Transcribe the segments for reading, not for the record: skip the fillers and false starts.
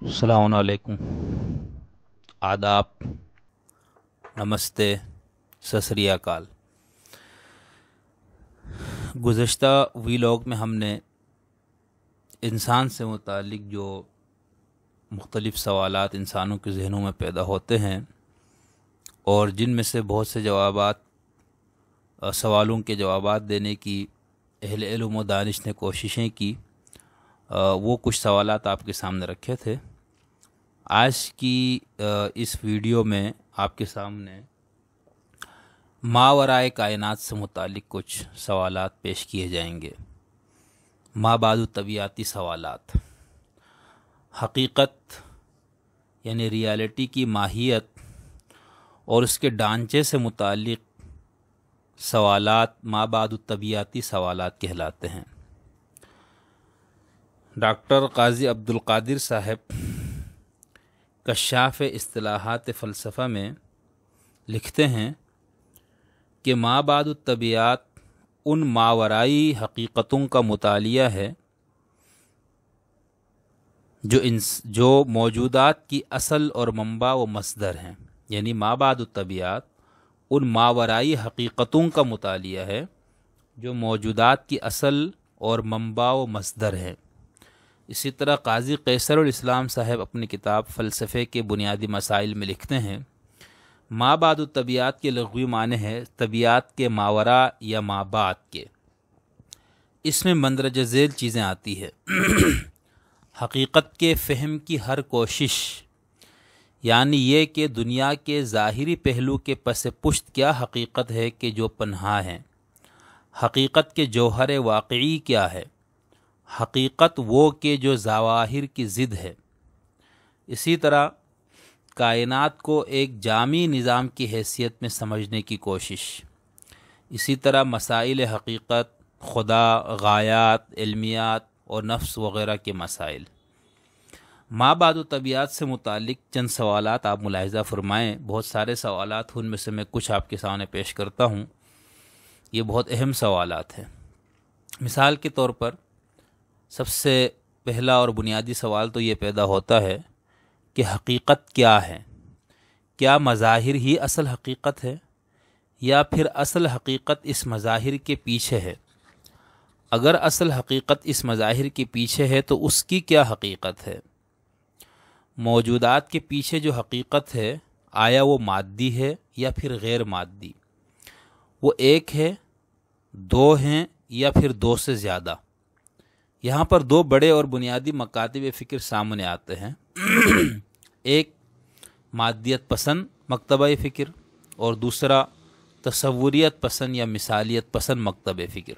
السلام علیکم، آداب، نمستے، ست سری اکال۔ گزشتہ ویلاگ میں ہم نے انسان سے متعلق جو مختلف سوالات انسانوں کے ذہنوں میں پیدا ہوتے ہیں اور جن میں سے بہت سے سوالوں کے جوابات دینے کی اہل علم و دانش نے کوششیں کی، وہ کچھ سوالات آپ کے سامنے رکھے تھے۔ آج کی اس ویڈیو میں آپ کے سامنے ماورائے کائنات سے متعلق کچھ سوالات پیش کیے جائیں گے۔ مابعد الطبیعاتی سوالات، حقیقت یعنی ریالٹی کی ماہیت اور اس کے ڈھانچے سے متعلق سوالات مابعد الطبیعاتی سوالات کہلاتے ہیں۔ ڈاکٹر قاضی عبدالقادر صاحب کشاف اصطلاحات فلسفہ میں لکھتے ہیں کہ مابعد الطبیعات ان ماورائی حقیقتوں کا مطالعہ ہے جو موجودات کی اصل اور منبع و مصدر ہیں، یعنی مابعد الطبیعات ان ماورائی حقیقتوں کا مطالعہ ہے جو موجودات کی اصل اور منبع و مصدر ہیں۔ اسی طرح قاضی قیصر الاسلام صاحب اپنی کتاب فلسفے کے بنیادی مسائل میں لکھتے ہیں، مابعد الطبیعات کے لغوی معنی ہے طبیعات کے ماورا یا مابعد کے۔ اس میں مندرجہ ذیل چیزیں آتی ہے۔ حقیقت کے فہم کی ہر کوشش، یعنی یہ کہ دنیا کے ظاہری پہلو کے پس پشت کیا حقیقت ہے کہ جو پنہا ہے، حقیقت کے جوہر واقعی کیا ہے، حقیقت وہ کہ جو ظواہر کی ضد ہے۔ اسی طرح کائنات کو ایک جامع نظام کی حیثیت میں سمجھنے کی کوشش، اسی طرح مسائل حقیقت، خدا، غایات، علمیات اور نفس وغیرہ کے مسائل۔ مابعد الطبیعات سے متعلق چند سوالات آپ ملاحظہ فرمائیں۔ بہت سارے سوالات ان میں سے میں کچھ آپ کے سامنے پیش کرتا ہوں۔ یہ بہت اہم سوالات ہیں۔ مثال کے طور پر سب سے پہلا اور بنیادی سوال تو یہ پیدا ہوتا ہے کہ حقیقت کیا ہے؟ کیا مظاہر ہی اصل حقیقت ہے یا پھر اصل حقیقت اس مظاہر کے پیچھے ہے؟ اگر اصل حقیقت اس مظاہر کے پیچھے ہے تو اس کی کیا حقیقت ہے؟ موجودات کے پیچھے جو حقیقت ہے، آیا وہ مادی ہے یا پھر غیر مادی؟ وہ ایک ہے، دو ہیں یا پھر دو سے زیادہ؟ یہاں پر دو بڑے اور بنیادی مکاتب فکر سامنے آتے ہیں۔ ایک مادیت پسند مکتبہ فکر اور دوسرا تصوریت پسند یا مثالیت پسند مکتبہ فکر۔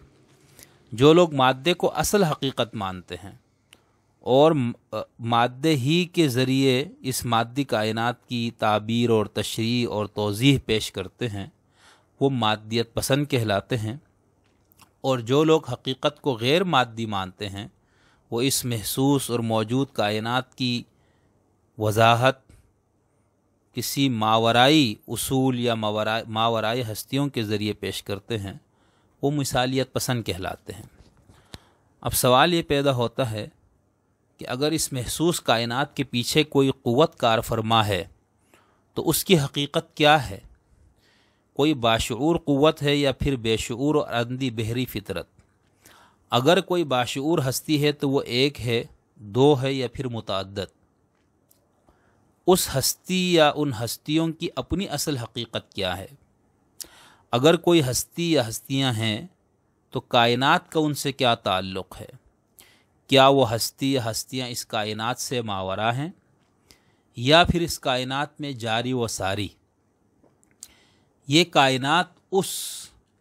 جو لوگ مادے کو اصل حقیقت مانتے ہیں اور مادے ہی کے ذریعے اس مادی کائنات کی تعبیر اور تشریح اور توضیح پیش کرتے ہیں، وہ مادیت پسند کہلاتے ہیں، اور جو لوگ حقیقت کو غیر مادی مانتے ہیں وہ اس محسوس اور موجود کائنات کی وضاحت کسی ماورائی اصول یا ماورائی ہستیوں کے ذریعے پیش کرتے ہیں، وہ مثالیت پسند کہلاتے ہیں۔ اب سوال یہ پیدا ہوتا ہے کہ اگر اس محسوس کائنات کے پیچھے کوئی قوت کار فرما ہے تو اس کی حقیقت کیا ہے؟ کوئی باشعور قوت ہے یا پھر بے شعور اور اندھی بحری فطرت؟ اگر کوئی باشعور ہستی ہے تو وہ ایک ہے، دو ہے یا پھر متعدد؟ اس ہستی یا ان ہستیوں کی اپنی اصل حقیقت کیا ہے؟ اگر کوئی ہستی یا ہستیاں ہیں تو کائنات کا ان سے کیا تعلق ہے؟ کیا وہ ہستی یا ہستیاں اس کائنات سے ماورا ہیں یا پھر اس کائنات میں جاری و ساری؟ یہ کائنات اس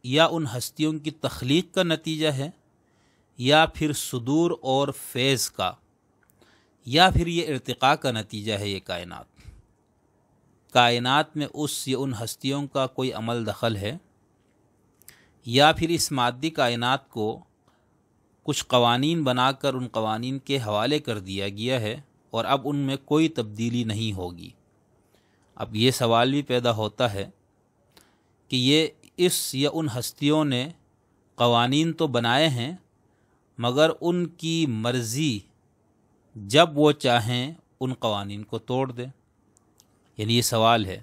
یا ان ہستیوں کی تخلیق کا نتیجہ ہے یا پھر صدور اور فیض کا، یا پھر یہ ارتقاء کا نتیجہ ہے؟ یہ کائنات میں اس یا ان ہستیوں کا کوئی عمل دخل ہے یا پھر اس مادی کائنات کو کچھ قوانین بنا کر ان قوانین کے حوالے کر دیا گیا ہے اور اب ان میں کوئی تبدیلی نہیں ہوگی؟ اب یہ سوال بھی پیدا ہوتا ہے کہ یہ اس یا ان ہستیوں نے قوانین تو بنائے ہیں مگر ان کی مرضی جب وہ چاہیں ان قوانین کو توڑ دے؟ یعنی یہ سوال ہے.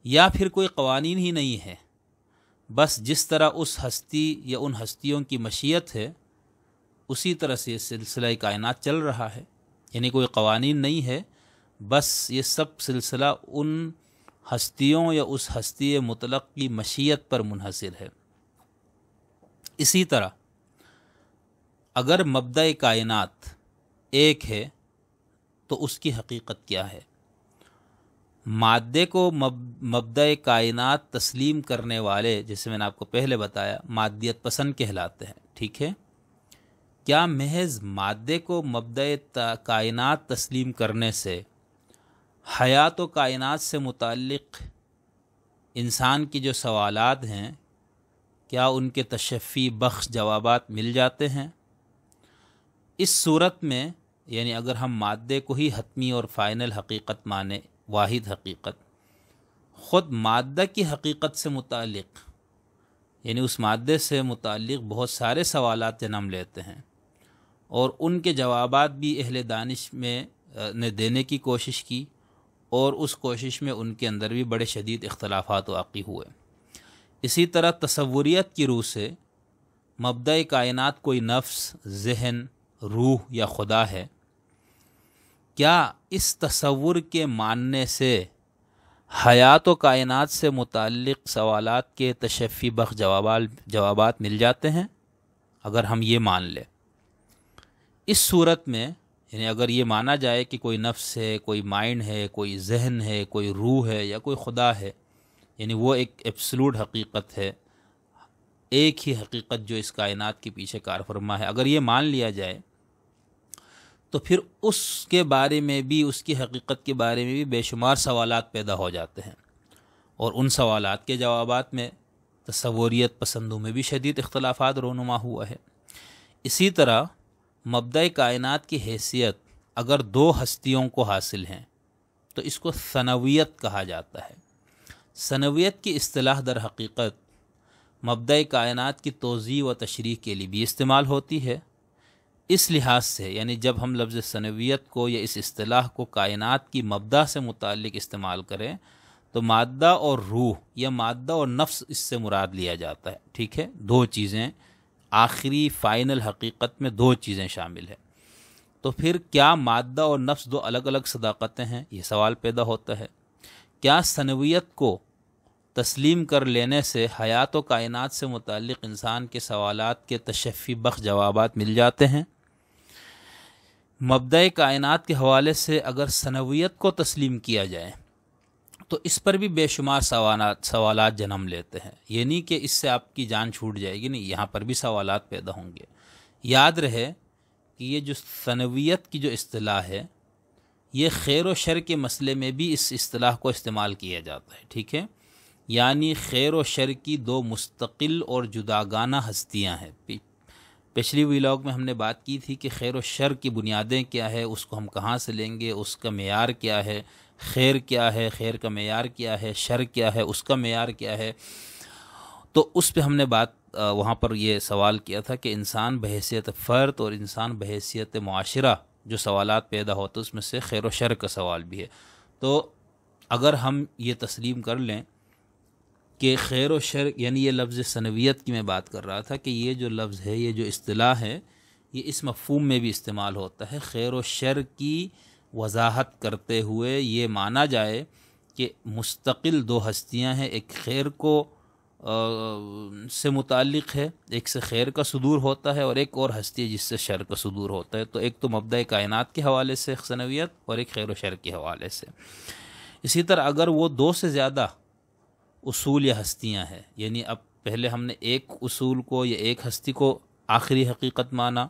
یا پھر کوئی قوانین ہی نہیں ہے، بس جس طرح اس ہستی یا ان ہستیوں کی مشیت ہے اسی طرح سے یہ سلسلہ کائنات چل رہا ہے. یعنی کوئی قوانین نہیں ہے، بس یہ سب سلسلہ ان ہستیوں یا اس ہستی مطلق کی مشیت پر منحصر ہے. اسی طرح اگر مبدأ کائنات ایک ہے تو اس کی حقیقت کیا ہے؟ مادے کو مبدأ کائنات تسلیم کرنے والے، جیسے میں نے آپ کو پہلے بتایا، مادیت پسند کہلاتے ہیں. ٹھیک ہے، کیا محض مادے کو مبدأ کائنات تسلیم کرنے سے حیات و کائنات سے متعلق انسان کی جو سوالات ہیں کیا ان کے تشفی بخش جوابات مل جاتے ہیں؟ اس صورت میں یعنی اگر ہم مادے کو ہی حتمی اور فائنل حقیقت مانیں، واحد حقیقت، خود مادہ کی حقیقت سے متعلق یعنی اس مادے سے متعلق بہت سارے سوالات جنم لیتے ہیں، اور ان کے جوابات بھی اہل دانش نے دینے کی کوشش کی، اور اس کوشش میں ان کے اندر بھی بڑے شدید اختلافات واقع ہوئے. اسی طرح تصوریت کی روح سے مبدأ کائنات کوئی نفس، ذہن، روح یا خدا ہے. کیا اس تصور کے ماننے سے حیات و کائنات سے متعلق سوالات کے تشفی بخش جوابات مل جاتے ہیں؟ اگر ہم یہ مان لیں، اس صورت میں یعنی اگر یہ مانا جائے کہ کوئی نفس ہے، کوئی مائنڈ ہے، کوئی ذہن ہے، کوئی روح ہے یا کوئی خدا ہے، یعنی وہ ایک ایبسلوٹ حقیقت ہے، ایک ہی حقیقت جو اس کائنات کے پیچھے کار فرما ہے، اگر یہ مان لیا جائے تو پھر اس کے بارے میں بھی، اس کی حقیقت کے بارے میں بھی بے شمار سوالات پیدا ہو جاتے ہیں، اور ان سوالات کے جوابات میں تصوریت پسندوں میں بھی شدید اختلافات رونما ہوا ہے. اسی طرح مبدأ کائنات کی حیثیت اگر دو ہستیوں کو حاصل ہیں تو اس کو ثنویت کہا جاتا ہے. ثنویت کی اصطلاح در حقیقت مبدأ کائنات کی توضیح و تشریح کے لیے بھی استعمال ہوتی ہے. اس لحاظ سے یعنی جب ہم لفظ ثنویت کو یا اس اصطلاح کو کائنات کی مبدأ سے متعلق استعمال کریں تو مادہ اور روح یا مادہ اور نفس اس سے مراد لیا جاتا ہے. ٹھیک ہے، دو چیزیں، آخری فائنل حقیقت میں دو چیزیں شامل ہیں. تو پھر کیا مادہ اور نفس دو الگ الگ صداقتیں ہیں؟ یہ سوال پیدا ہوتا ہے. کیا ثنویت کو تسلیم کر لینے سے حیات و کائنات سے متعلق انسان کے سوالات کے تشفی بخش جوابات مل جاتے ہیں؟ مبدأ کائنات کے حوالے سے اگر ثنویت کو تسلیم کیا جائے تو اس پر بھی بے شمار سوالات جنم لیتے ہیں. یہ نہیں کہ اس سے آپ کی جان چھوٹ جائے گی، نہیں، یہاں پر بھی سوالات پیدا ہوں گے. یاد رہے کہ یہ جو ثنویت کی جو اصطلاح ہے یہ خیر و شر کے مسئلے میں بھی اس اصطلاح کو استعمال کیا جاتا ہے. ٹھیک ہے، یعنی خیر و شر کی دو مستقل اور جداگانہ ہستیاں ہیں. پچھلی ویلاگ میں ہم نے بات کی تھی کہ خیر و شر کی بنیادیں کیا ہے، اس کو ہم کہاں سے لیں گے، اس کا معیار کیا ہے، خیر کیا ہے، خیر کا معیار کیا ہے، شر کیا ہے، اس کا معیار کیا ہے. تو اس پہ ہم نے وہاں پر یہ سوال کیا تھا کہ انسان بحیثیت فرد اور انسان بحیثیت معاشرہ جو سوالات پیدا ہوتے اس میں سے خیر و شر کا سوال بھی ہے. تو اگر ہم یہ تسلیم کر لیں کہ خیر و شر یعنی یہ لفظ ثنویت کی میں بات کر رہا تھا کہ یہ جو لفظ ہے، یہ جو اصطلاح ہے، یہ اس مفہوم میں بھی استعمال ہوتا ہے. خیر و شر کی وضاحت کرتے ہوئے یہ مانا جائے کہ مستقل دو ہستیاں ہیں، ایک خیر کو سے متعلق ہے، ایک سے خیر کا صدور ہوتا ہے، اور ایک اور ہستی ہے جس سے شر کا صدور ہوتا ہے. تو ایک تو مبدأ کائنات کے حوالے سے ثنویت اور ایک خیر و شر کے حوالے سے. اسی طرح اگر وہ دو سے زیادہ اصول یا ہستیاں ہیں، یعنی اب پہلے ہم نے ایک اصول کو یا ایک ہستی کو آخری حقیقت مانا،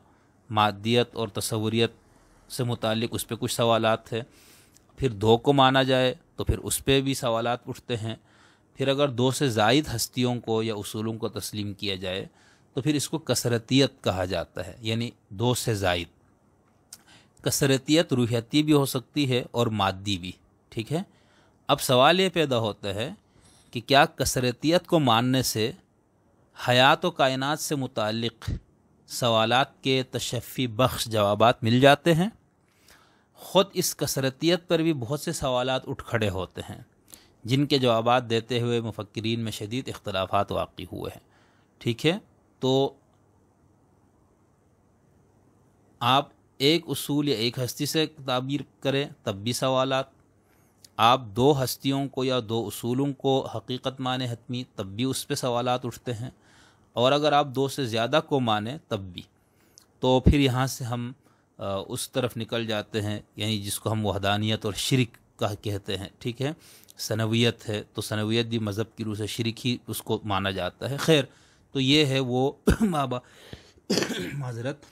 مادیت اور تصوریت سے متعلق اس پہ کچھ سوالات ہیں، پھر دو کو مانا جائے تو پھر اس پہ بھی سوالات اٹھتے ہیں. پھر اگر دو سے زائد ہستیوں کو یا اصولوں کو تسلیم کیا جائے تو پھر اس کو کثرتیت کہا جاتا ہے، یعنی دو سے زائد. کثرتیت روحیتی بھی ہو سکتی ہے اور مادی بھی. ٹھیک ہے، اب سوال یہ پیدا ہوتا ہے کہ کیا کثرتیت کو ماننے سے حیات و کائنات سے متعلق سوالات کے تشفی بخش جوابات مل جاتے ہیں؟ خود اس کثرتیت پر بھی بہت سے سوالات اٹھ کھڑے ہوتے ہیں جن کے جوابات دیتے ہوئے مفکرین میں شدید اختلافات واقع ہوئے ہیں. ٹھیک ہے، تو آپ ایک اصول یا ایک ہستی سے تعبیر کریں تب بھی سوالات، آپ دو ہستیوں کو یا دو اصولوں کو حقیقت مانیں حتمی تب بھی اس پہ سوالات اٹھتے ہیں، اور اگر آپ دو سے زیادہ کو مانیں تب بھی. تو پھر یہاں سے ہم اس طرف نکل جاتے ہیں، یعنی جس کو ہم وحدانیت اور شرک کا کہتے ہیں. ٹھیک ہے، ثنویت ہے تو ثنویت بھی مذہب کی روح سے شرک ہی اس کو مانا جاتا ہے. خیر، تو یہ ہے وہ معذرت،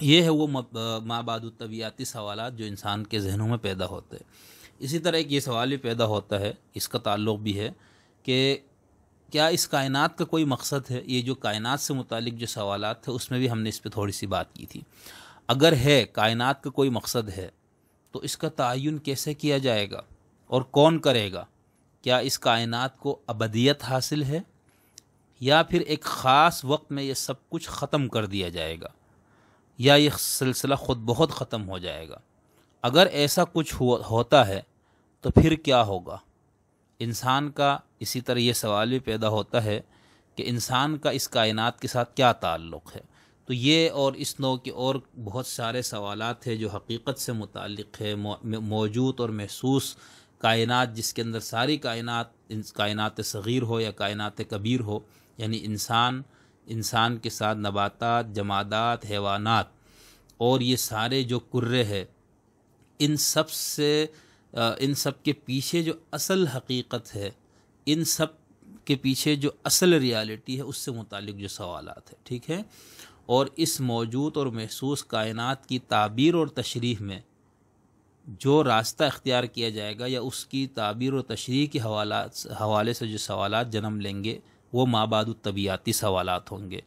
یہ ہے وہ مابعد الطبیعاتی سوالات جو انسان کے ذہنوں میں پیدا ہوتے ہیں. اسی طرح ایک یہ سوال بھی پیدا ہوتا ہے، اس کا تعلق بھی ہے کہ کیا اس کائنات کا کوئی مقصد ہے؟ یہ جو کائنات سے متعلق جو سوالات تھے اس میں بھی ہم نے اس پہ تھوڑی سی بات کی تھی. اگر ہے کائنات کا کوئی مقصد ہے تو اس کا تعین کیسے کیا جائے گا اور کون کرے گا؟ کیا اس کائنات کو ابدیت حاصل ہے یا پھر ایک خاص وقت میں یہ سب کچھ ختم کر دیا جائے گا، یا یہ سلسلہ خود بہت ختم ہو جائے گا؟ اگر ایسا کچھ ہوتا ہے تو پھر کیا ہوگا؟ انسان کا اسی طرح یہ سوال بھی پیدا ہوتا ہے کہ انسان کا اس کائنات کے ساتھ کیا تعلق ہے. تو یہ اور اس نوع کے اور بہت سارے سوالات ہیں جو حقیقت سے متعلق ہے. موجود اور محسوس کائنات، جس کے اندر ساری کائنات صغیر ہو یا کائنات کبیر ہو، یعنی انسان کے ساتھ نباتات، جمادات، حیوانات اور یہ سارے جو کرے ہے، ان سب کے پیچھے جو اصل حقیقت ہے، ان سب کے پیچھے جو اصل ریالٹی ہے، اس سے متعلق جو سوالات ہیں. ٹھیک ہے، اور اس موجود اور محسوس کائنات کی تعبیر اور تشریح میں جو راستہ اختیار کیا جائے گا یا اس کی تعبیر و تشریح کے حوالے سے جو سوالات جنم لیں گے وہ مابعد الطبیعاتی سوالات ہوں گے.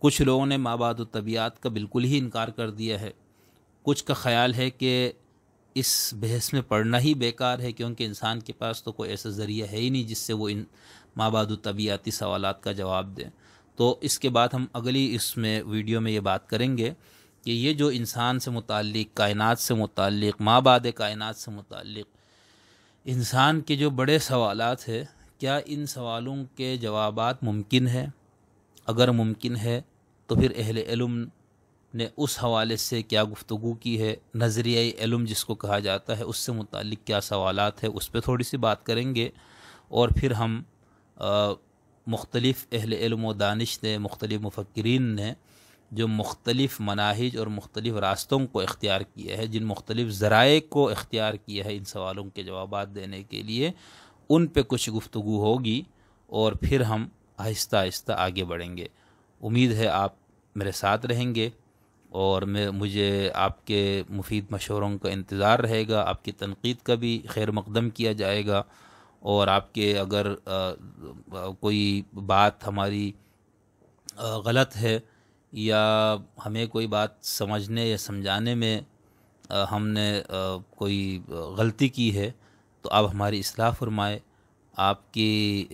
کچھ لوگوں نے مابعد الطبیعات کا بالکل ہی انکار کر دیا ہے، کچھ کا خیال ہے کہ اس بحث میں پڑھنا ہی بیکار ہے، کیونکہ انسان کے پاس تو کوئی ایسا ذریعہ ہے ہی نہیں جس سے وہ ان مابعد الطبیعاتی سوالات کا جواب دیں. تو اس کے بعد ہم اگلی اس میں ویڈیو میں یہ بات کریں گے کہ یہ جو انسان سے متعلق، کائنات سے متعلق، مابعد کائنات سے متعلق انسان کے جو بڑے سوالات ہیں، کیا ان سوالوں کے جوابات ممکن ہے؟ اگر ممکن ہے تو پھر اہل علم نے اس حوالے سے کیا گفتگو کی ہے، نظریہ علم جس کو کہا جاتا ہے، اس سے متعلق کیا سوالات ہیں، اس پہ تھوڑی سی بات کریں گے. اور پھر ہم مختلف اہل علم و دانش نے، مختلف مفکرین نے جو مختلف مناہج اور مختلف راستوں کو اختیار کیا ہے، جن مختلف ذرائع کو اختیار کیا ہے ان سوالوں کے جوابات دینے کے لیے، ان پہ کچھ گفتگو ہوگی اور پھر ہم آہستہ آہستہ آگے بڑھیں گے. امید ہے آپ میرے ساتھ رہیں گے اور مجھے آپ کے مفید مشوروں کا انتظار رہے گا. آپ کی تنقید کا بھی خیر مقدم کیا جائے گا، اور آپ کے اگر کوئی بات ہماری غلط ہے یا ہمیں کوئی بات سمجھنے یا سمجھانے میں ہم نے کوئی غلطی کی ہے تو آپ ہماری اصلاح فرمائے. آپ کی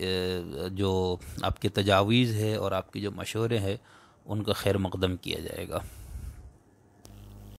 جو آپ کے تجاویز ہے اور آپ کے جو مشورے ہیں ان کا خیر مقدم کیا جائے گا.